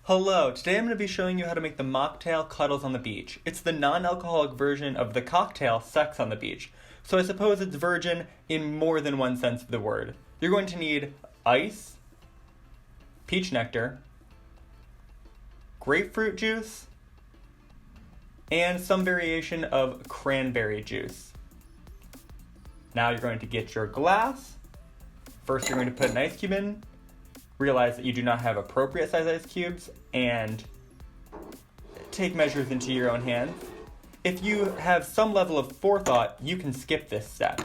Hello, today I'm going to be showing you how to make the Mocktail Cuddles on the beach. It's the non-alcoholic version of the cocktail Sex on the Beach, so I suppose it's virgin in more than one sense of the word. You're going to need ice, peach nectar, grapefruit juice, and some variation of cranberry juice. Now you're going to get your glass. First you're going to put an ice cube in. Realize that you do not have appropriate size ice cubes, and take measures into your own hands. If you have some level of forethought, you can skip this step.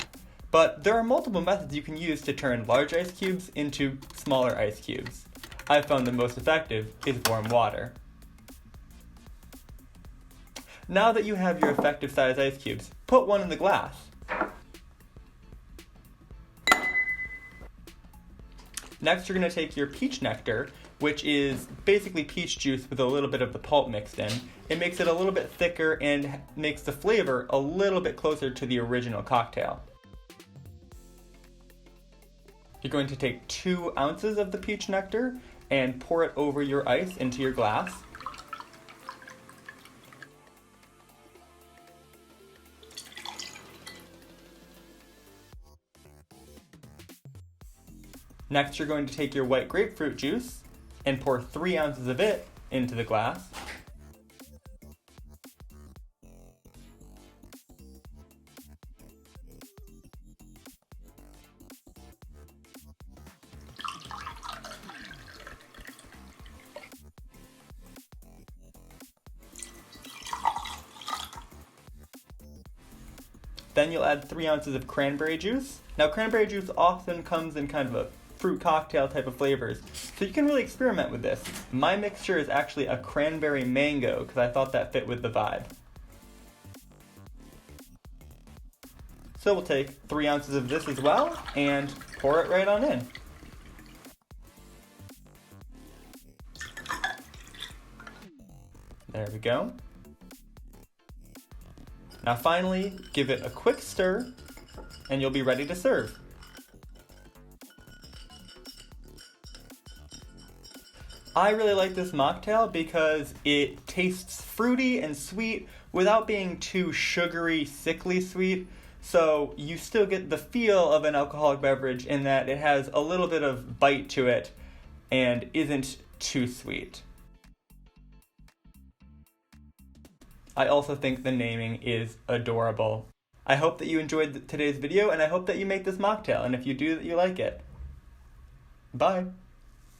But there are multiple methods you can use to turn large ice cubes into smaller ice cubes. I found the most effective is warm water. Now that you have your effective size ice cubes, put one in the glass. Next, you're going to take your peach nectar, which is basically peach juice with a little bit of the pulp mixed in. It makes it a little bit thicker and makes the flavor a little bit closer to the original cocktail. You're going to take 2 ounces of the peach nectar and pour it over your ice into your glass. Next, you're going to take your white grapefruit juice and pour 3 ounces of it into the glass. Then you'll add 3 ounces of cranberry juice. Now, cranberry juice often comes in kind of a fruit cocktail type of flavors, so you can really experiment with this. My mixture is actually a cranberry mango because I thought that fit with the vibe. So we'll take 3 ounces of this as well and pour it right on in. There we go. Now finally, give it a quick stir and you'll be ready to serve. I really like this mocktail because it tastes fruity and sweet without being too sugary, sickly sweet. So you still get the feel of an alcoholic beverage in that it has a little bit of bite to it and isn't too sweet. I also think the naming is adorable. I hope that you enjoyed today's video, and I hope that you make this mocktail, and if you do, that you like it. Bye!